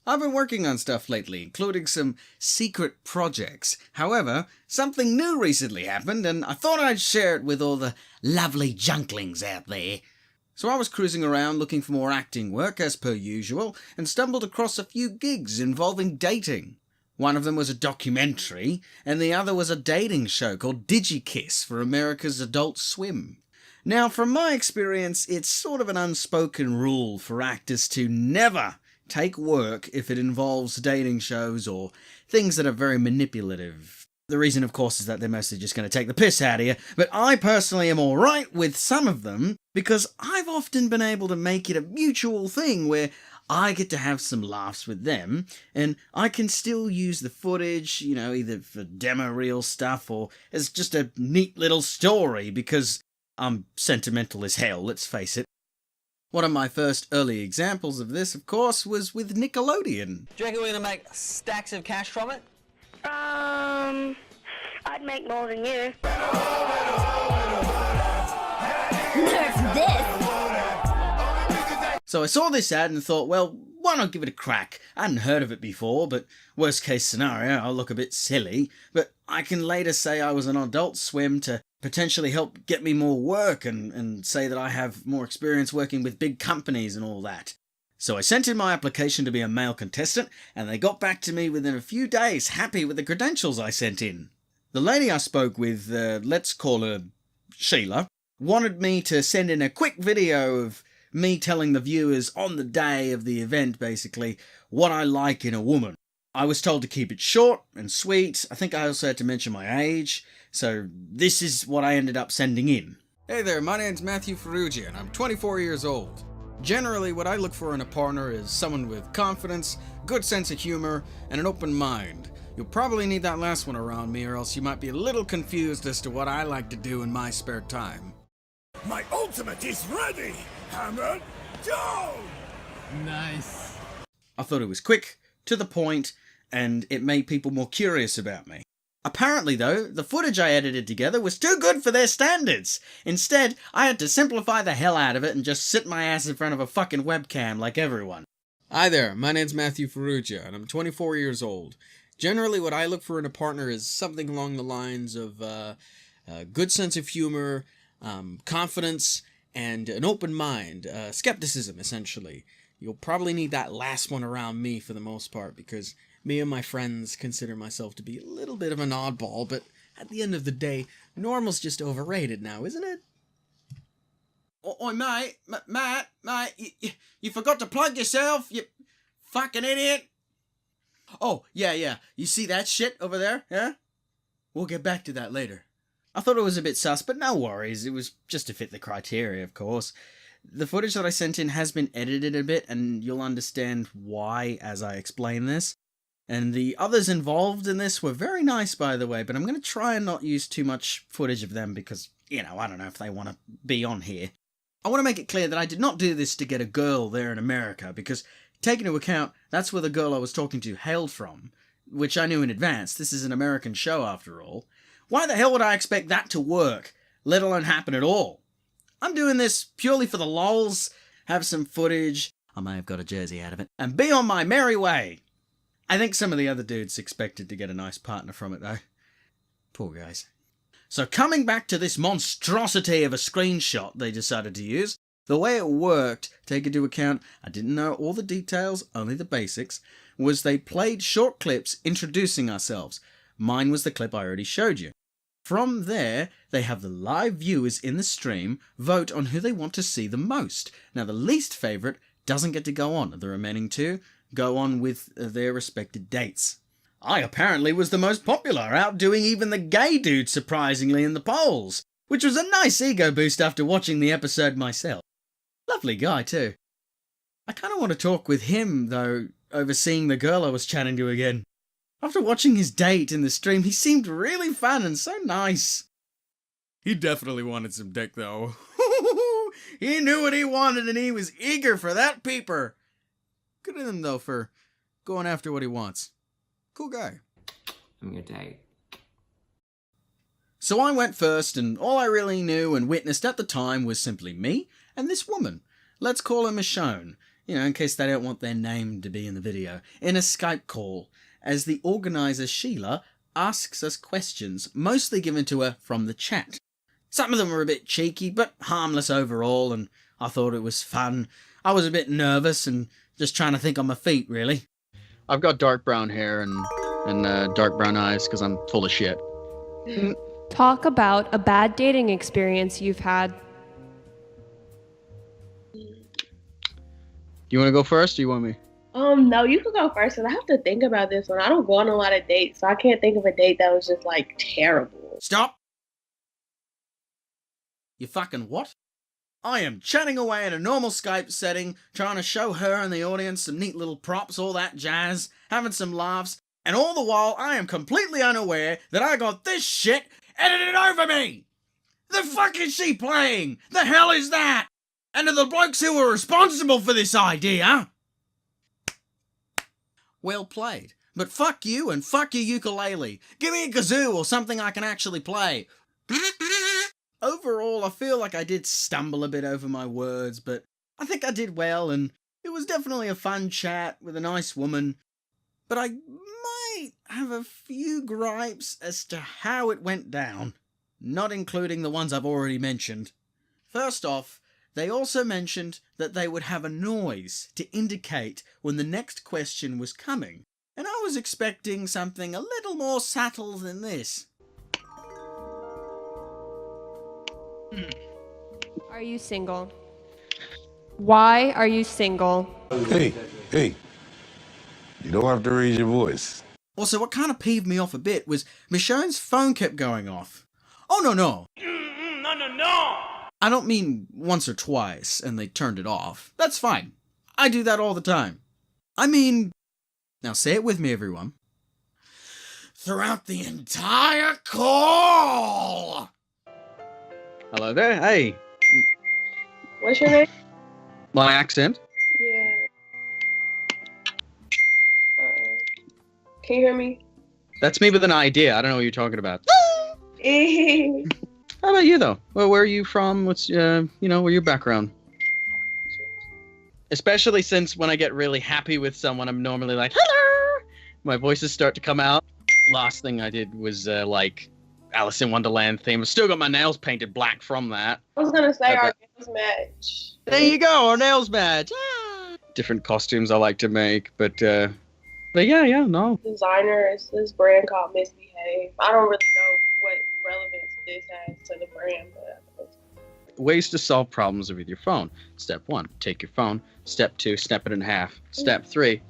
I've been working on stuff lately, including some secret projects. However, something new recently happened, and I thought I'd share it with all the lovely junklings out there. So I was cruising around looking for more acting work, as per usual, and stumbled across a few gigs involving dating. One of them was a documentary, and the other was a dating show called DigiKiss for America's Adult Swim. Now, from my experience, it's sort of an unspoken rule for actors to never take work if it involves dating shows or things that are very manipulative. The reason, of course, is that they're mostly just going to take the piss out of you, but I personally am alright with some of them because I've often been able to make it a mutual thing where I get to have some laughs with them, and I can still use the footage, either for demo reel stuff or as just a neat little story because I'm sentimental as hell, let's face it. One of my first early examples of this, of course, was with Nickelodeon. Do you reckon we're going to make stacks of cash from it? I'd make more than you. Nerf this! So I saw this ad and thought, well, why not give it a crack? I hadn't heard of it before, but worst case scenario, I'll look a bit silly, but I can later say I was on Adult Swim to potentially help get me more work and say that I have more experience working with big companies and all that. So I sent in my application to be a male contestant, and they got back to me within a few days, happy with the credentials I sent in. The lady I spoke with, let's call her Sheila, wanted me to send in a quick video of me telling the viewers on the day of the event, basically, what I like in a woman. I was told to keep it short and sweet. I think I also had to mention my age, so this is what I ended up sending in. Hey there, my name's Mathew Farrugia, and I'm 24 years old. Generally, what I look for in a partner is someone with confidence, good sense of humor, and an open mind. You'll probably need that last one around me, or else you might be a little confused as to what I like to do in my spare time. My ultimate is ready! Hammer down! Nice. I thought it was quick, to the point, and it made people more curious about me. Apparently though, the footage I edited together was too good for their standards. Instead, I had to simplify the hell out of it and just sit my ass in front of a fucking webcam like everyone. Hi there, my name's Mathew Farrugia, and I'm 24 years old. Generally, what I look for in a partner is something along the lines of a good sense of humor, confidence, and an open mind. Skepticism, essentially. You'll probably need that last one around me for the most part, because me and my friends consider myself to be a little bit of an oddball, but at the end of the day, normal's just overrated now, isn't it? Oi, mate, Matt, you forgot to plug yourself, you fucking idiot! Oh, yeah, you see that shit over there, yeah? We'll get back to that later. I thought it was a bit sus, but no worries, it was just to fit the criteria, of course. The footage that I sent in has been edited a bit, and you'll understand why as I explain this. And the others involved in this were very nice, by the way, but I'm going to try and not use too much footage of them because, I don't know if they want to be on here. I want to make it clear that I did not do this to get a girl there in America, because, taking into account, that's where the girl I was talking to hailed from, which I knew in advance. This is an American show, after all. Why the hell would I expect that to work, let alone happen at all? I'm doing this purely for the lols, have some footage, I may have got a jersey out of it, and be on my merry way. I think some of the other dudes expected to get a nice partner from it, though. Poor guys. So coming back to this monstrosity of a screenshot they decided to use, the way it worked, take into account I didn't know all the details, only the basics, was they played short clips introducing ourselves. Mine was the clip I already showed you. From there, they have the live viewers in the stream vote on who they want to see the most. Now, the least favourite doesn't get to go on. The remaining two go on with their respected dates. I apparently was the most popular, outdoing even the gay dude surprisingly in the polls, which was a nice ego boost after watching the episode myself. Lovely guy too. I kind of want to talk with him, though, over seeing the girl I was chatting to again. After watching his date in the stream, he seemed really fun and so nice. He definitely wanted some dick, though. He knew what he wanted and he was eager for that peeper. Good on him, though, for going after what he wants. Cool guy. I'm your date. So I went first, and all I really knew and witnessed at the time was simply me and this woman. Let's call her Michonne. in case they don't want their name to be in the video, in a Skype call, as the organiser Sheila asks us questions, mostly given to her from the chat. Some of them were a bit cheeky, but harmless overall, and I thought it was fun. I was a bit nervous and just trying to think on my feet, really. I've got dark brown hair and dark brown eyes because I'm full of shit. Talk about a bad dating experience you've had. Do you want to go first, or do you want me? No, you can go first, and I have to think about this one. I don't go on a lot of dates, so I can't think of a date that was just, like, terrible. Stop! You fucking what? I am chatting away in a normal Skype setting, trying to show her and the audience some neat little props, all that jazz, having some laughs, and all the while I am completely unaware that I got this shit edited over me! The fuck is she playing? The hell is that? And are the blokes who were responsible for this idea? Well played. But fuck you and fuck your ukulele. Give me a kazoo or something I can actually play. Overall, I feel like I did stumble a bit over my words, but I think I did well, and it was definitely a fun chat with a nice woman. But I might have a few gripes as to how it went down, not including the ones I've already mentioned. First off, they also mentioned that they would have a noise to indicate when the next question was coming, and I was expecting something a little more subtle than this. Are you single? Why are you single? Hey, you don't have to raise your voice. Also, what kind of peeved me off a bit was Michonne's phone kept going off. Oh, no. No. I don't mean once or twice and they turned it off. That's fine. I do that all the time. I mean, now say it with me, everyone. Throughout the entire call! Hello there, hey. What's your name? My accent? Yeah. Can you hear me? That's me with an idea. I don't know what you're talking about. Eh. How about you, though? Well, where are you from? What's, where your background? Especially since when I get really happy with someone, I'm normally like, hello! My voices start to come out. Last thing I did was, Alice in Wonderland theme. I've still got my nails painted black from that. I was gonna say our nails match. There you go, our nails match. Ah! Different costumes I like to make, but yeah, no. Designer is this brand called Misbehave. I don't really know what relevance this has to the brand, but Ways to solve problems with your phone. Step 1, take your phone. Step 2, snap it in half. Step 3,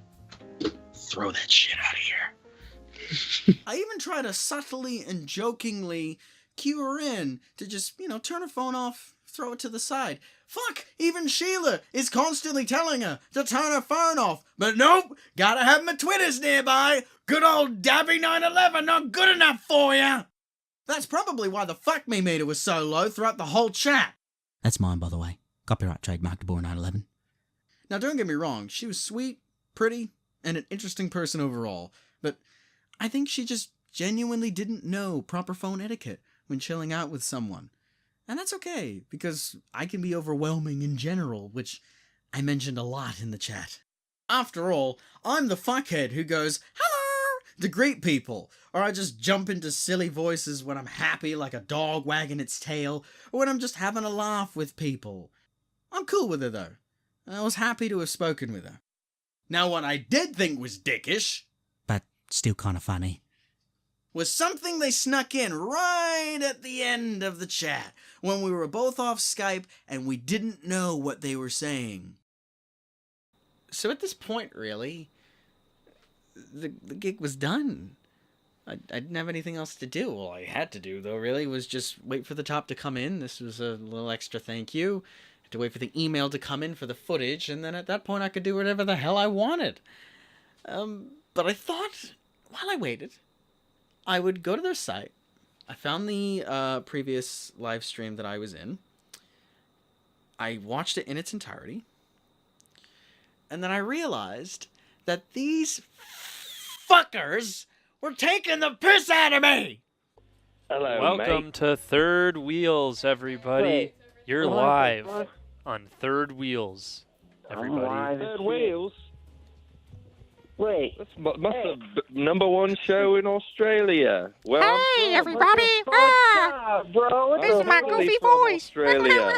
throw that shit out of here. I even try to subtly and jokingly cue her in to just, turn her phone off, throw it to the side. Fuck, even Sheila is constantly telling her to turn her phone off. But nope, gotta have my Twitters nearby. Good old Dabura911 not good enough for ya. That's probably why the fuck me meter was so low throughout the whole chat. That's mine, by the way. Copyright trademark Dabura911. Now, don't get me wrong. She was sweet, pretty, and an interesting person overall. But I think she just genuinely didn't know proper phone etiquette when chilling out with someone. And that's okay, because I can be overwhelming in general, which I mentioned a lot in the chat. After all, I'm the fuckhead who goes, hello, to greet people, or I just jump into silly voices when I'm happy like a dog wagging its tail, or when I'm just having a laugh with people. I'm cool with her though. I was happy to have spoken with her. Now what I did think was dickish, but still kind of funny, was something they snuck in right at the end of the chat, when we were both off Skype and we didn't know what they were saying. So at this point, really, the gig was done. I didn't have anything else to do. All I had to do, though, really, was just wait for the top to come in. This was a little extra thank you. I had to wait for the email to come in for the footage, and then at that point I could do whatever the hell I wanted. But I thought, while I waited, I would go to their site. I found the previous live stream that I was in. I watched it in its entirety. And then I realized that these fuckers were taking the piss out of me! Hello, Welcome mate. to Third Wheels, everybody. Wait, You're what? live on Third Wheels. everybody. Third wheels. Wait. That's must have #1 show in Australia. Well, Hey, everybody! Bro, This is my goofy voice. Australia.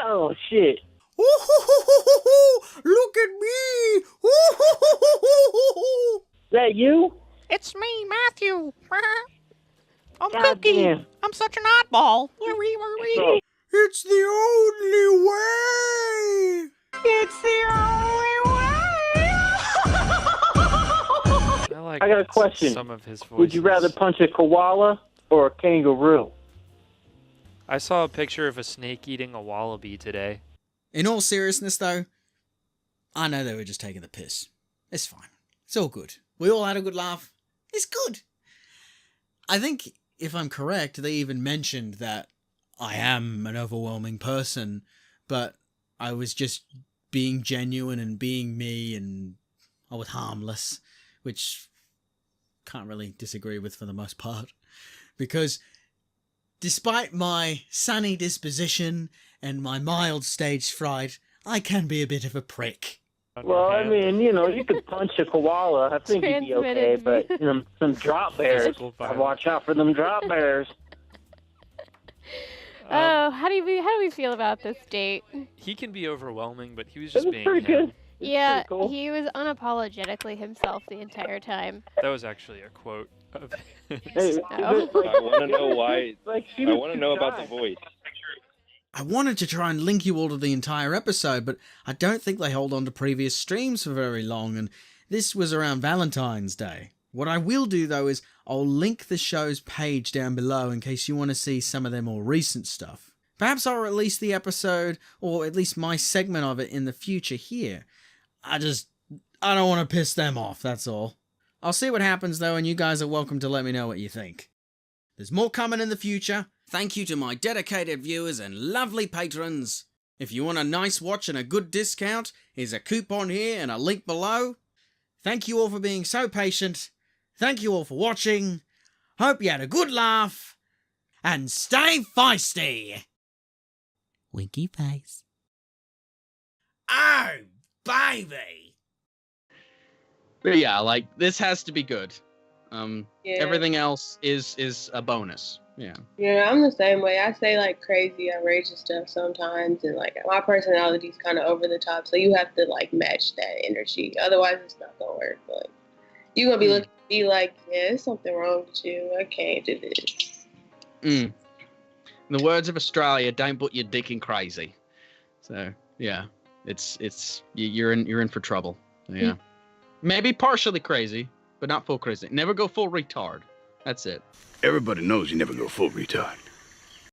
Oh, shit. Look at me! Is that you? It's me, Mathew. I'm God Cookie. damn. I'm such an oddball. It's the only way! It's the only way. I got a question. Some of his voices. Would you rather punch a koala or a kangaroo? I saw a picture of a snake eating a wallaby today. In all seriousness, though, I know they were just taking the piss. It's fine. It's all good. We all had a good laugh. It's good. I think, if I'm correct, they even mentioned that I am an overwhelming person, but I was just being genuine and being me, and I was harmless, which can't really disagree with for the most part, because despite my sunny disposition and my mild stage fright, I can be a bit of a prick. Well, I mean, you could punch a koala. I think you'd be okay, but some drop bears. Watch out for them drop bears. Oh, how do we feel about this date? He can be overwhelming, but he was just being pretty him. good. Yeah, cool. he was unapologetically himself the entire time. That was actually a quote of his. Hey, Oh. I want to know why. like I want to know about the voice. I wanted to try and link you all to the entire episode, but I don't think they hold on to previous streams for very long, and this was around Valentine's Day. What I will do, though, is I'll link the show's page down below in case you want to see some of their more recent stuff. Perhaps I'll release the episode, or at least my segment of it, in the future here. I don't want to piss them off, that's all. I'll see what happens, though, and you guys are welcome to let me know what you think. There's more coming in the future. Thank you to my dedicated viewers and lovely patrons. If you want a nice watch and a good discount, here's a coupon here and a link below. Thank you all for being so patient. Thank you all for watching. Hope you had a good laugh. And stay feisty. Winky face. Oh, baby. But yeah, like, this has to be good. Yeah. Everything else is a bonus. Yeah. Yeah, I'm the same way. I say like crazy, outrageous stuff sometimes, and like my personality's kind of over the top, so you have to like match that energy. Otherwise, it's not gonna work. But you're gonna be looking at me like, yeah, there's something wrong with you. I can't do this. In the words of Australia, don't put your dick in crazy. So yeah, you're in for trouble. So, yeah, maybe partially crazy, but not full crazy. Never go full retard. That's it. Everybody knows you never go full retard.